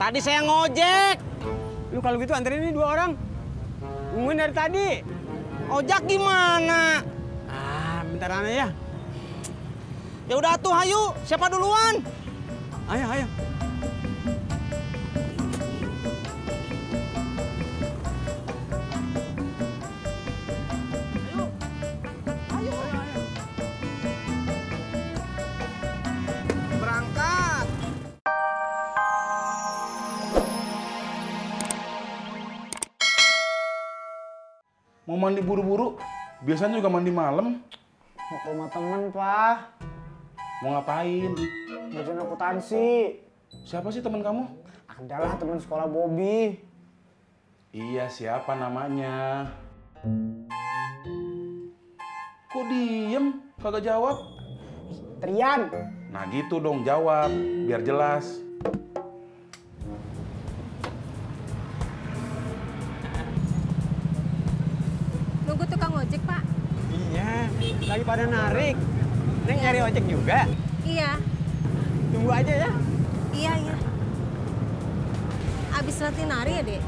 Tadi saya ngojek. Lu kalau gitu anterin ini 2 orang. Nungguin dari tadi. Ojak gimana? Bentar ya. Ya udah tuh, hayu. Siapa duluan? Ayo. Ayo. Berangkat. Mau mandi buru-buru, biasanya juga mandi malam. Mau ke rumah temen, Pak. Mau ngapain? Bacain akuntansi. Siapa sih teman kamu? Adalah teman sekolah Bobby. Iya, siapa namanya? Kok diem? Kagak jawab? Trian. Nah gitu dong, jawab. Biar jelas. Nunggu tukang ojek, Pak. Iya, lagi pada narik. Neng nyari ojek juga? Iya. Tunggu aja ya. Iya. Abis latihan nari ya, Dek?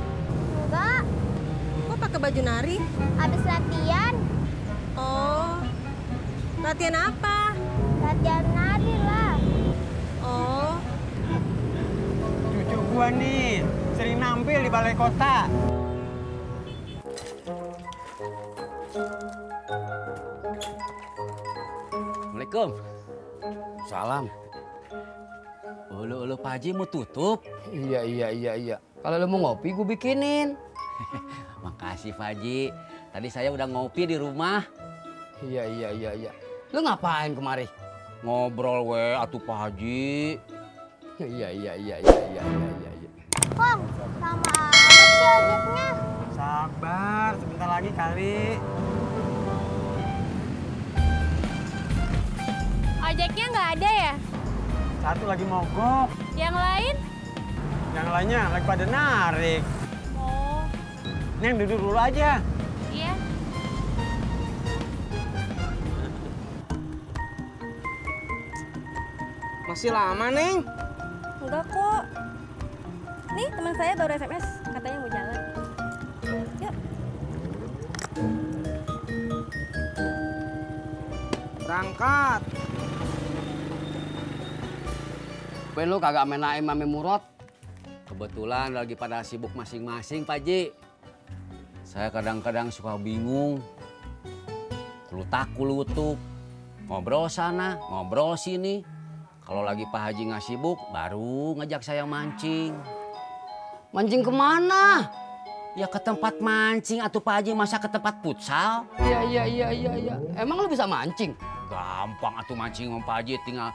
Enggak, Kok pakai baju nari? habis latihan. Oh. Latihan apa? Latihan nari lah. Oh. Cucu gua nih, sering nampil di balai kota. Assalamualaikum. Salam. Ulu Pak Haji mau tutup? Iya. Kalau lu mau ngopi, gue bikinin. Makasih Pak Haji. Tadi saya udah ngopi di rumah. Iya. Lu ngapain kemari? Ngobrol atuh Pak Haji. Iya. Kong, lama amat sih ojeknya. Sabar, sebentar lagi kali. Ojeknya nggak ada ya? Satu lagi mogok, Yang lain? yang lainnya lagi pada narik. Oh. Neng duduk dulu aja. Iya. Masih lama, Neng. Enggak kok. Nih, teman saya baru SMS. Katanya mau jalan. Yuk. Berangkat. Ben lu kagak main naim Mami Murad? Kebetulan lagi pada sibuk masing-masing Pak Haji. Saya kadang-kadang suka bingung. Kelutak kulutuk. Ngobrol sana, ngobrol sini. Kalau lagi Pak Haji nggak sibuk, baru ngajak saya mancing. Mancing kemana? Ya ke tempat mancing atuh Pak Haji, masa ke tempat futsal? Iya. Emang lu bisa mancing? Gampang atuh mancing Pak Haji, tinggal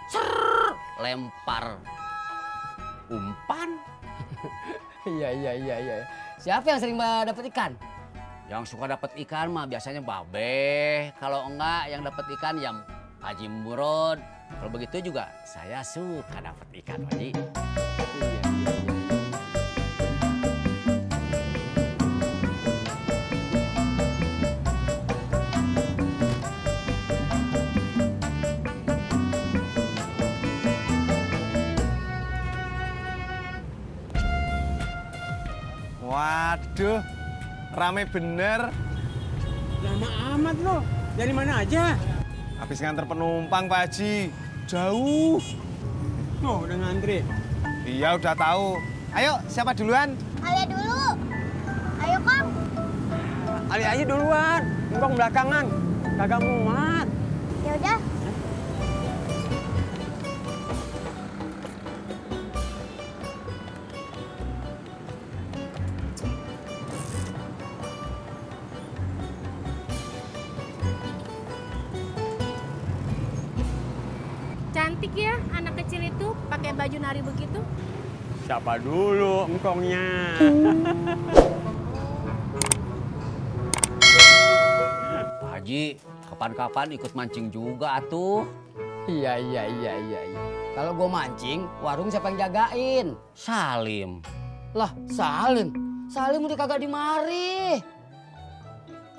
lempar umpan. Iya. Siapa yang sering dapet ikan? Yang suka dapat ikan mah biasanya babe. Kalau enggak yang dapat ikan yang Haji Murad. Kalau begitu juga saya suka dapat ikan Haji. Iya. Waduh, rame bener. Lama amat lo. Dari mana aja? Habis nganter penumpang, Pak Haji. Jauh. Oh, udah ngantri. Iya, udah tahu. Ayo, siapa duluan? Alia dulu. Ayo, Kong. Ali aja duluan. Engkong belakangan. Kagak muat. Ya udah. Cantik ya anak kecil itu pakai baju nari begitu. Siapa dulu engkongnya? Pak Haji, kapan-kapan ikut mancing juga atuh. Iya. Kalau gue mancing, warung siapa yang jagain? Salim. Lah, Salim udah kagak di mari.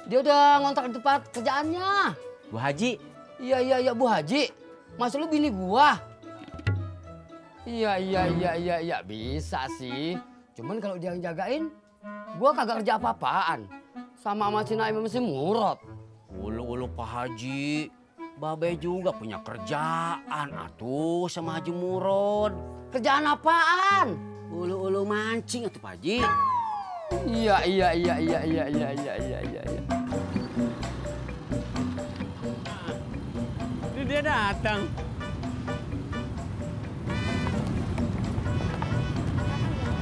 Dia udah ngontrak di tempat kerjaannya. Bu Haji. Iya, Bu Haji. Maksud lu bini gua? Iya, bisa sih. Cuman kalau dia yang jagain, gua kagak kerja apa-apaan. Sama si Naim sama si Murad. Ulu Pak Haji, Babe juga punya kerjaan atuh sama Haji Murad. Kerjaan apaan? Ulu mancing atuh Pak Haji. Iya. Ini dia datang.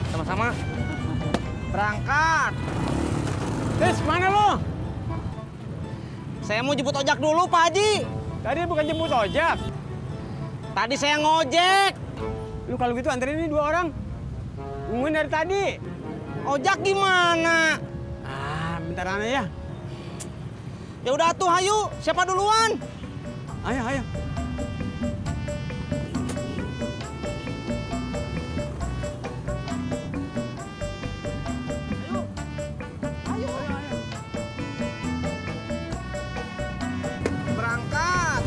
Sama-sama. Berangkat. Tis, mana lo? Saya mau jemput ojek dulu, Pak Haji. Tadi bukan jemput ojek. Tadi saya ngojek. Lu kalau gitu anterin ini 2 orang. Nungguin dari tadi. Ojek gimana? Bentar ya. Ya udah tuh, hayu. Siapa duluan? Ayo. Berangkat.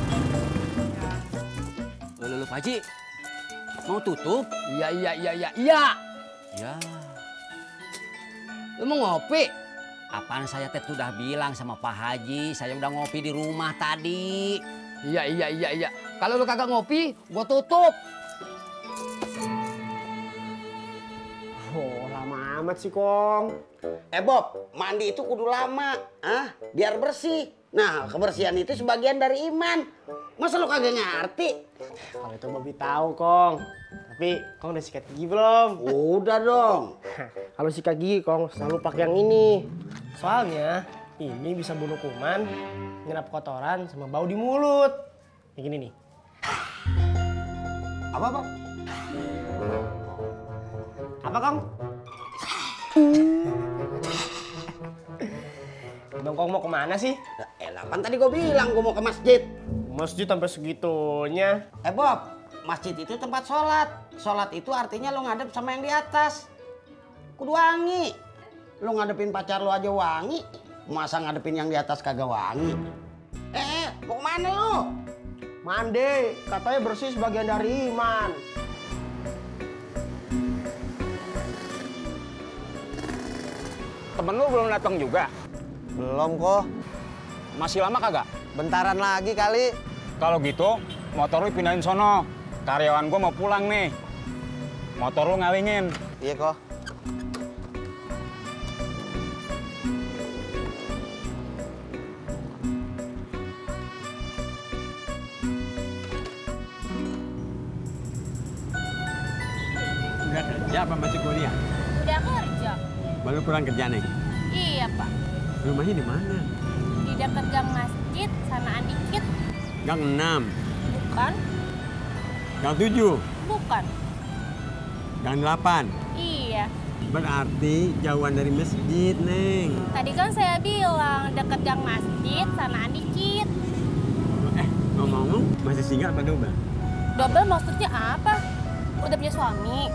Ulu Pak Haji, mau tutup? Iya. Ya, Lu mau ngopi? apaan saya teh udah bilang sama Pak Haji, saya udah ngopi di rumah tadi. Iya. Kalau lu kagak ngopi, gua tutup. Oh, lama amat sih, Kong. Bob, mandi itu kudu lama, biar bersih. Nah, kebersihan itu sebagian dari iman. Masa lu kagak ngerti? Kalau itu Bobby tahu, Kong. Tapi Kong udah sikat gigi belum? Udah dong. Kalau sikat gigi, Kong selalu pakai yang ini. Soalnya ini bisa bunuh kuman, nyerap kotoran sama bau di mulut. Yang gini nih. Apa, Bob? Apa, Kong? Bang Kong mau kemana sih? Elah, kan tadi gua bilang gua mau ke masjid. Masjid sampai segitunya. Bob, masjid itu tempat sholat. Sholat itu artinya lu ngadep sama yang di atas. Kudu wangi. Lu ngadepin pacar lu aja wangi. Masa ngadepin yang di atas kagak wangi? Mau kemana lu? Mandi, katanya bersih sebagian dari iman. Temen lu belum datang juga? Belum kok. Masih lama kagak? Bentaran lagi kali. Kalau gitu, motor lu pindahin sono. Karyawan gua mau pulang nih. Motor lu ngawingin. Iya kok. Udah kerja apa masih kuliah? Udah kerja. Baru pulang kerja nih. Iya, Pak. Rumahnya di mana? Di dekat gang masjid sama Andikit. Gang 6, Bukan? gang 7, Bukan. gang 8. Iya. Berarti jauhan dari masjid, Neng. Tadi kan saya bilang dekat gang masjid sama Andikit. Ngomong-ngomong, masih single apa double? Double maksudnya apa? Udah punya suami?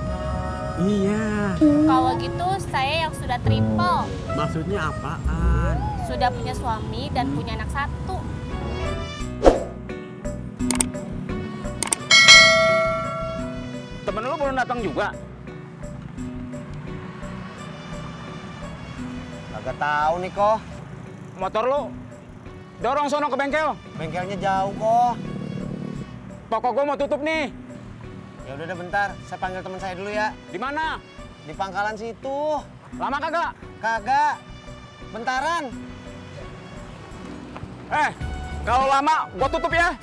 Iya. Kalau gitu saya yang sudah triple. Maksudnya apaan? Sudah punya suami dan punya anak 1. Temen lu belum datang juga? Kagak tahu nih kok. Motor lu dorong sono ke bengkel. Bengkelnya jauh kok. Toko gua mau tutup nih. Ya udah bentar, saya panggil teman saya dulu ya. Di mana? Di pangkalan situ. Lama kagak? Kagak. Bentaran. Kalau lama gua tutup ya.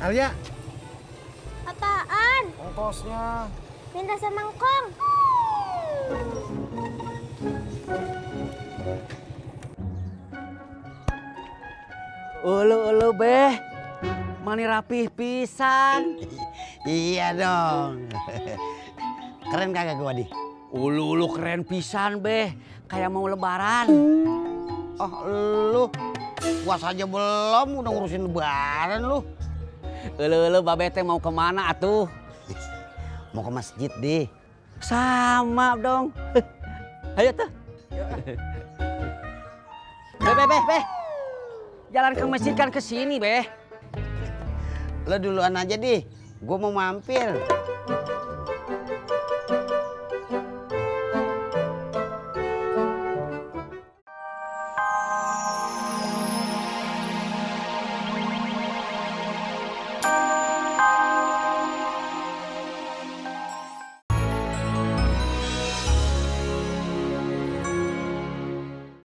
Alia, Apaan? ongkosnya. Minta sama Kong. Ulu beh, mani rapih pisan. Iya dong. Keren kagak gua di? Ulu keren pisan beh, kayak mau lebaran. Oh lu, puas aja belum udah ngurusin lebaran lu. Ulu babe teh mau kemana atuh? Mau ke masjid deh. Sama dong. Ayo tuh. Beh. Jalan ke masjid kan ke sini, Beh. Lo duluan aja, Di. Gue mau mampir.